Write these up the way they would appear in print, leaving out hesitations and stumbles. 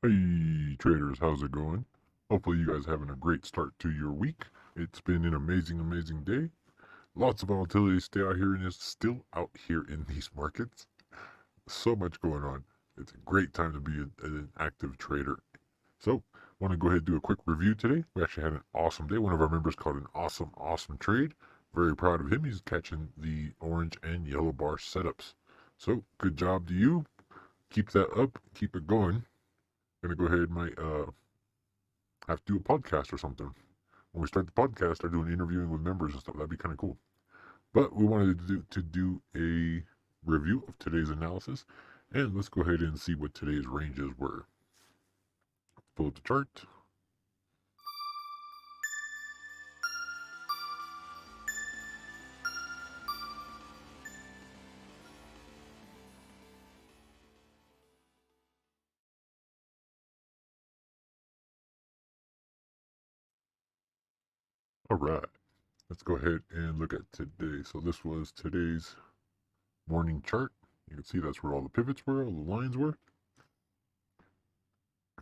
Hey traders, how's it going? Hopefully you guys having a great start to your week. It's been an amazing day. Lots of volatility still out here in these markets. So much going on. It's a great time to be an active trader. So, want to go ahead and do a quick review today. We actually had an awesome day. One of our members called an awesome trade. Very proud of him. He's catching the orange and yellow bar setups. So, good job to you. Keep that up. Keep it going. Gonna go ahead and have to do a podcast or something. When we start the podcast, start doing interviewing with members and stuff. That'd be kind of cool. But we wanted to do a review of today's analysis, and let's go ahead and see what today's ranges were. Pull up the chart. All right, let's go ahead and look at today. So this was today's morning chart. You can see that's where all the pivots were, all the lines were.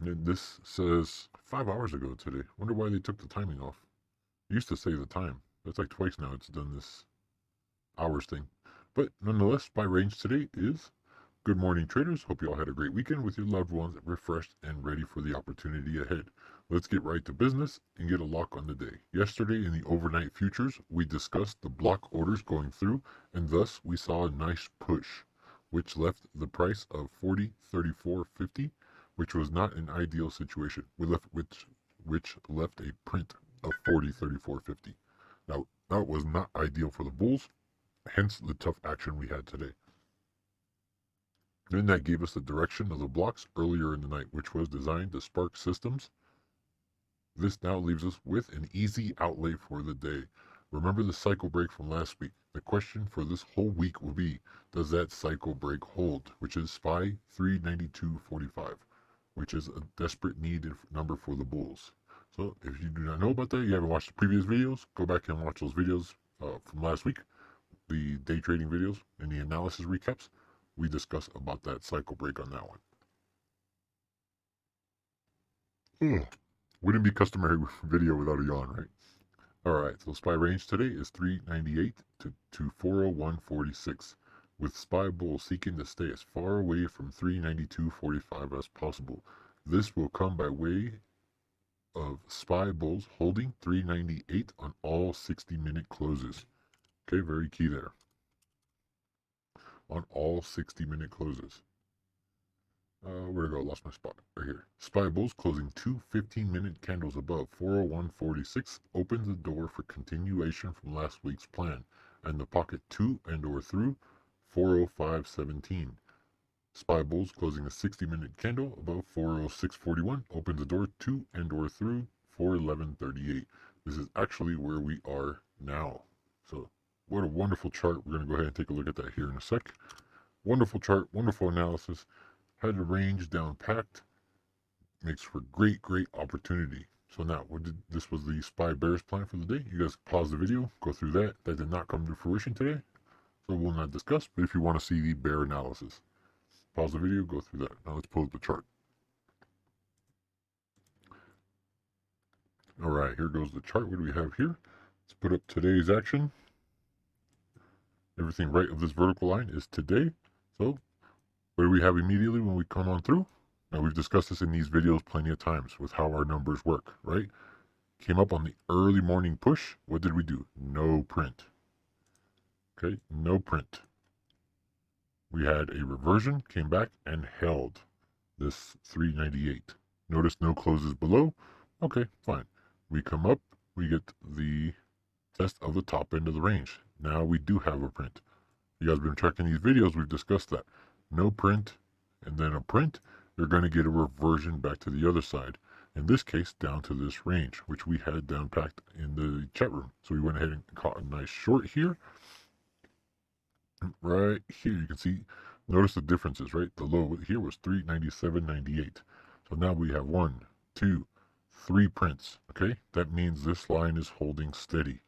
And this says 5 hours ago today. Wonder why they took the timing off. It used to say the time. That's like twice now it's done this hours thing. But nonetheless, my range today is good morning, traders. Hope you all had a great weekend with your loved ones, refreshed and ready for the opportunity ahead. Let's get right to business and get a lock on the day. Yesterday in the overnight futures, we discussed the block orders going through, and thus we saw a nice push, which left the price of 40.3450, which was not an ideal situation. Which left a print of 40.3450. Now, that was not ideal for the bulls, hence the tough action we had today. Then that gave us the direction of the blocks earlier in the night, which was designed to spark systems. This now leaves us with an easy outlay for the day. Remember the cycle break from last week. The question for this whole week will be, does that cycle break hold? Which is SPY 392.45, which is a desperate needed number for the bulls. So if you do not know about that, you haven't watched the previous videos, go back and watch those videos from last week, the day trading videos and the analysis recaps. We discuss about that cycle break on that one. Wouldn't be customary video without a yawn, right? Alright, so SPY range today is 398 to 401.46, with SPY bulls seeking to stay as far away from 392.45 as possible. This will come by way of SPY bulls holding 398 on all 60-minute closes. Okay, very key there. On all 60-minute closes. Where'd it go? Lost my spot. Right here. SPY bulls closing two 15-minute candles above 401.46 opens the door for continuation from last week's plan, and the pocket to and or through 405.17. SPY bulls closing a 60-minute candle above 406.41 opens the door to and or through 411.38. This is actually where we are now. So what a wonderful chart. We're going to go ahead and take a look at that here in a sec. Wonderful chart, wonderful analysis. Had the range down packed, makes for great opportunity. So now, this was the SPY bears plan for the day. You guys pause the video, go through that. That did not come to fruition today, so we'll not discuss. But if you want to see the bear analysis, pause the video, go through that. Now let's pull up the chart. All right, here goes the chart. What do we have here? Let's put up today's action. Everything right of this vertical line is today. So what do we have immediately when we come on through? Now, we've discussed this in these videos plenty of times with how our numbers work, right? Came up on the early morning push. What did we do? No print. Okay, no print. We had a reversion, came back and held this 398. Notice no closes below. Okay, fine. We come up, we get the test of the top end of the range. Now we do have a print. You guys have been tracking these videos, we've discussed that. No print, and then a print, you're going to get a reversion back to the other side. In this case, down to this range, which we had down packed in the chat room. So we went ahead and caught a nice short here. Right here, you can see, notice the differences, right? The low here was 397.98. So now we have 1, 2, 3 prints, okay? That means this line is holding steady.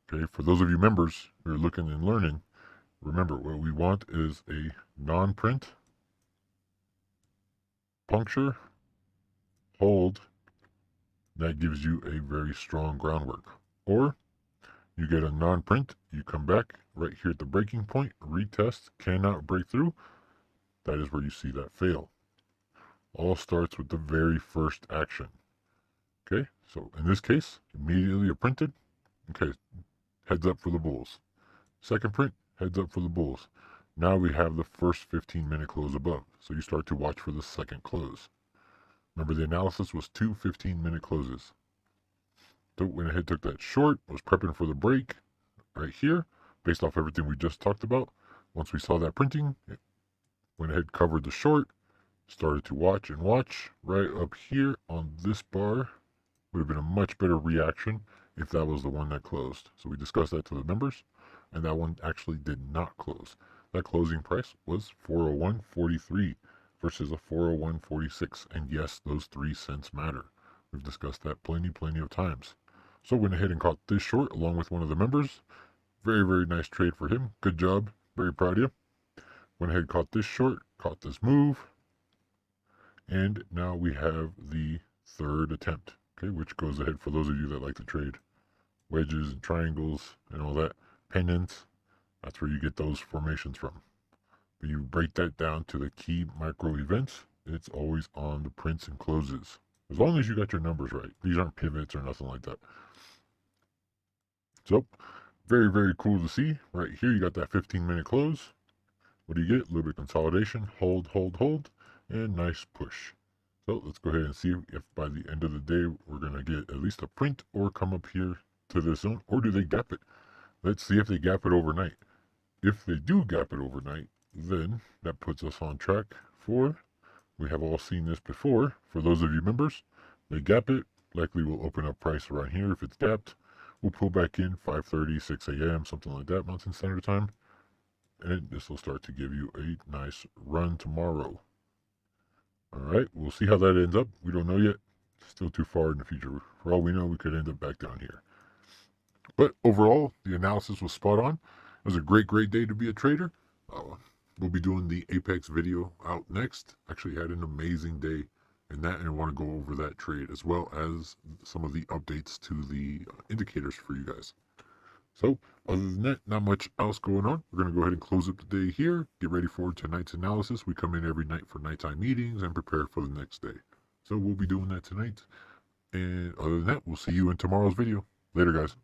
Okay, for those of you members who are looking and learning, remember what we want is a non-print puncture hold. That gives you a very strong groundwork. Or you get a non-print, you come back right here at the breaking point, retest, cannot break through. That is where you see that fail. All starts with the very first action. Okay, so in this case, immediately you're printed. Okay, heads up for the bulls. Second print, heads up for the bulls. Now we have the first 15-minute close above, so you start to watch for the second close. Remember, the analysis was two 15-minute closes. So went ahead, took that short, was prepping for the break right here, based off everything we just talked about. Once we saw that printing, it went ahead, covered the short, started to watch and watch. Right up here on this bar would have been a much better reaction if that was the one that closed. So we discussed that to the members, and that one actually did not close. That closing price was 401.43 versus a 401.46, and yes, those 3 cents matter. We've discussed that plenty of times. So went ahead and caught this short along with one of the members. Very nice trade for him. Good job. Very proud of you. Went ahead, caught this short, caught this move, and now we have the third attempt. Okay, which goes ahead for those of you that like to trade wedges and triangles and all that, pennants. That's where you get those formations from. But you break that down to the key micro events, it's always on the prints and closes. As long as you got your numbers right. These aren't pivots or nothing like that. So, very cool to see. Right here, you got that 15-minute close. What do you get? A little bit of consolidation, hold, and nice push. So let's go ahead and see if by the end of the day, we're going to get at least a print or come up here to this zone, or do they gap it? Let's see if they gap it overnight. If they do gap it overnight, then that puts us on track for, we have all seen this before, for those of you members, they gap it, likely we'll open up price around here. If it's gapped, we'll pull back in 5:30, 6 a.m., something like that, Mountain Standard Time, and this will start to give you a nice run tomorrow. All right, we'll see how that ends up. We don't know yet. Still too far in the future. For all we know, we could end up back down here. But overall, the analysis was spot on. It was a great day to be a trader. We'll be doing the Apex video out next. Actually had an amazing day in that, and I want to go over that trade as well as some of the updates to the indicators for you guys. So other than that, not much else going on. We're going to go ahead and close up the day here. Get ready for tonight's analysis. We come in every night for nighttime meetings and prepare for the next day. So we'll be doing that tonight. And other than that, we'll see you in tomorrow's video. Later, guys.